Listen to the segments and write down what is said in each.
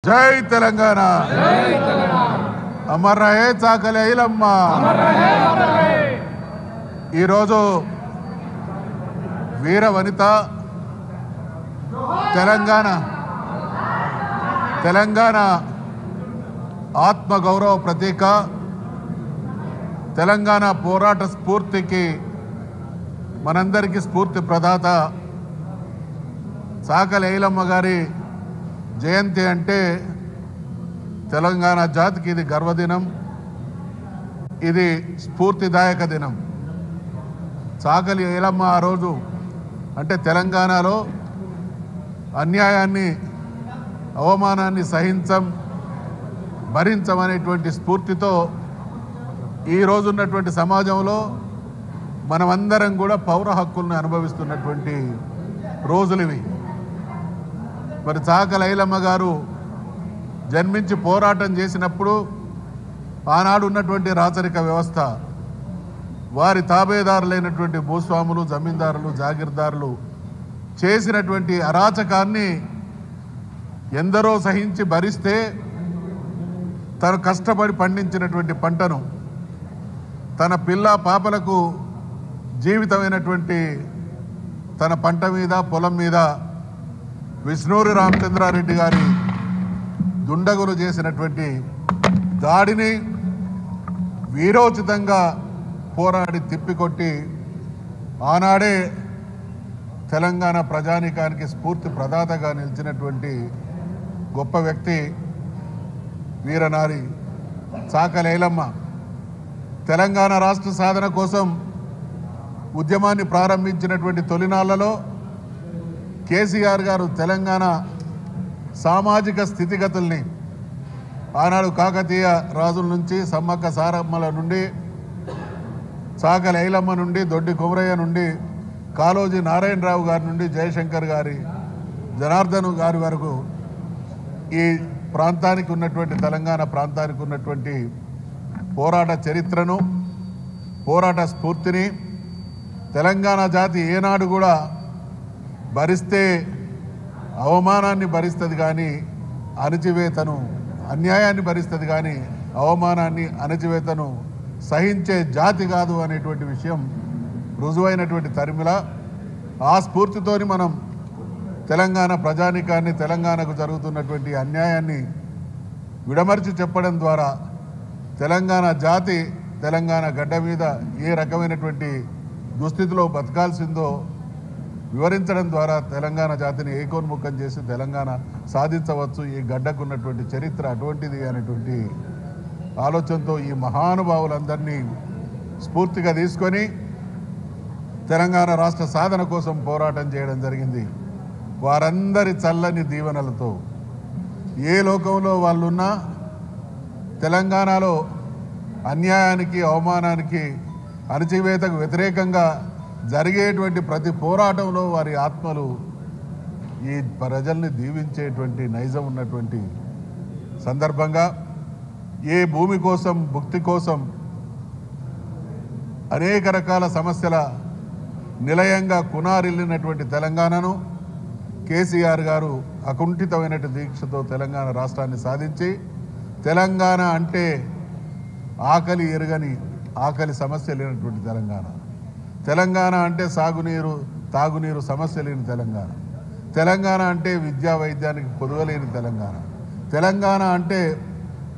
జై తెలంగాణ అమర్ రహే చాకలి ఐలమ్మ ఈరోజు వీర వనిత తెలంగాణ ఆత్మగౌరవ ప్రతీక తెలంగాణ పోరాట స్ఫూర్తికి మనందరికీ స్ఫూర్తి ప్రదాత చాకలి ఐలమ్మ గారి జయంతి అంటే తెలంగాణ జాతికి ఇది గర్వదినం, ఇది స్ఫూర్తిదాయక దినం. చాకలి ఐలమ్మ ఆ రోజు అంటే తెలంగాణలో అన్యాయాన్ని అవమానాన్ని భరించమనేటువంటి స్ఫూర్తితో ఈరోజు ఉన్నటువంటి సమాజంలో మనమందరం కూడా పౌర హక్కులను అనుభవిస్తున్నటువంటి రోజులు ఇవి. మరి చాకలి ఐలమ్మ గారు జన్మించి పోరాటం చేసినప్పుడు ఆనాడు ఉన్నటువంటి రాచరిక వ్యవస్థ వారి తాబేదారులైనటువంటి భూస్వాములు, జమీందారులు, జాగీర్దారులు చేసినటువంటి అరాచకాన్ని ఎందరో సహించి భరిస్తే తను కష్టపడి పండించినటువంటి పంటను తన పిల్ల పాపలకు జీవితమైనటువంటి తన పంట మీద పొలం మీద విష్ణూరి రామచంద్రారెడ్డి గారి దుండగులు చేసినటువంటి దాడిని వీరోచితంగా పోరాడి తిప్పికొట్టి ఆనాడే తెలంగాణ ప్రజానీకానికి స్ఫూర్తి ప్రదాతగా నిలిచినటువంటి గొప్ప వ్యక్తి వీరనారి చాకలి ఐలమ్మ. తెలంగాణ రాష్ట్ర సాధన కోసం ఉద్యమాన్ని ప్రారంభించినటువంటి తొలినాళ్లలో కేసీఆర్ గారు తెలంగాణ సామాజిక స్థితిగతుల్ని ఆనాడు కాకతీయ రాజుల నుంచి, సమ్మక్క సారమ్మల నుండి, చాకలి ఐలమ్మ నుండి, దొడ్డి కుమరయ్య నుండి, కాళోజీ నారాయణరావు గారి నుండి, జయశంకర్ గారి, జనార్దన్ గారి వరకు ఈ ప్రాంతానికి ఉన్నటువంటి తెలంగాణ ప్రాంతానికి ఉన్నటువంటి పోరాట చరిత్రను, పోరాట స్ఫూర్తిని తెలంగాణ జాతి ఏనాడు కూడా భరిస్తే అవమానాన్ని భరిస్తుంది కానీ అణచివేతను, అన్యాయాన్ని భరిస్తుంది కానీ అవమానాన్ని అణచివేతను సహించే జాతి కాదు అనేటువంటి విషయం రుజువైనటువంటి తరిమిల. ఆ స్ఫూర్తితోని మనం తెలంగాణ ప్రజానీకాన్ని, తెలంగాణకు జరుగుతున్నటువంటి అన్యాయాన్ని విడమర్చి చెప్పడం ద్వారా తెలంగాణ జాతి తెలంగాణ గడ్డ మీద ఏ రకమైనటువంటి దుస్థితిలో బతకాల్సిందో వివరించడం ద్వారా తెలంగాణ జాతిని ఏకోన్ముఖం చేసి తెలంగాణ సాధించవచ్చు. ఈ గడ్డకు ఉన్నటువంటి చరిత్ర అటువంటిది అనేటువంటి ఆలోచనతో ఈ మహానుభావులందరినీ స్ఫూర్తిగా తీసుకొని తెలంగాణ రాష్ట్ర సాధన కోసం పోరాటం చేయడం జరిగింది. వారందరి చల్లని దీవెనలతో ఏ లోకంలో వాళ్ళున్నా తెలంగాణలో అన్యాయానికి, అవమానానికి, అణచివేతకు వ్యతిరేకంగా జరిగేటువంటి ప్రతి పోరాటంలో వారి ఆత్మలు ఈ ప్రజల్ని దీవించేటువంటి నైజం ఉన్నటువంటి సందర్భంగా ఏ భూమి కోసం, భుక్తి కోసం అనేక రకాల సమస్యల నిలయంగా కునారిల్లినటువంటి తెలంగాణను కేసీఆర్ గారు అకుంఠితమైనటువంటి దీక్షతో తెలంగాణ రాష్ట్రాన్ని సాధించి తెలంగాణ అంటే ఆకలి ఎరగని, ఆకలి సమస్య లేనటువంటి తెలంగాణ అంటే సాగునీరు, తాగునీరు సమస్య లేని తెలంగాణ అంటే విద్యా వైద్యానికి పొదవలేని తెలంగాణ అంటే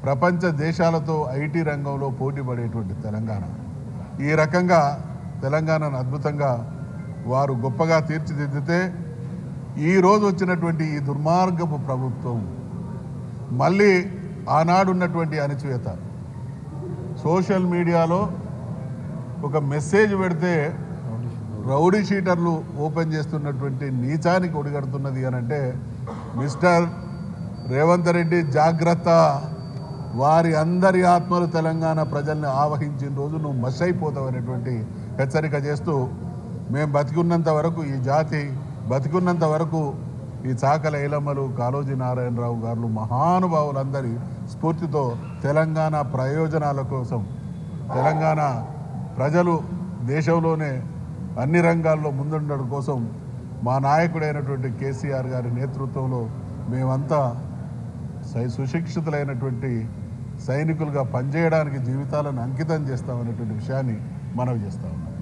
ప్రపంచ దేశాలతో ఐటీ రంగంలో పోటీ పడేటువంటి తెలంగాణ. ఈ రకంగా తెలంగాణను అద్భుతంగా వారు గొప్పగా తీర్చిదిద్దితే ఈరోజు వచ్చినటువంటి ఈ దుర్మార్గపు ప్రభుత్వం మళ్ళీ ఆనాడున్నటువంటి అణచివేత, సోషల్ మీడియాలో ఒక మెసేజ్ పెడితే రౌడీ షీటర్లు ఓపెన్ చేస్తున్నటువంటి నీచానికి ఒడిగడుతున్నది అని అంటే మిస్టర్ రేవంత్ రెడ్డి జాగ్రత్త, వారి అందరి ఆత్మలు తెలంగాణ ప్రజల్ని ఆవహించిన రోజు నువ్వు మస్ అయిపోతావు అనేటువంటి హెచ్చరిక చేస్తూ మేము బతికున్నంత వరకు, ఈ జాతి బతికున్నంత వరకు ఈ చాకలి ఐలమ్మలు, కాళోజీ నారాయణరావు గారు మహానుభావులందరి స్ఫూర్తితో తెలంగాణ ప్రయోజనాల కోసం తెలంగాణ ప్రజలు దేశంలోనే అన్ని రంగాల్లో ముందుండడం కోసం మా నాయకుడైనటువంటి కేసీఆర్ గారి నేతృత్వంలో మేమంతా సుశిక్షితులైనటువంటి సైనికులుగా పనిచేయడానికి జీవితాలను అంకితం చేస్తామనేటువంటి విషయాన్ని మనవి చేస్తా ఉన్నాం.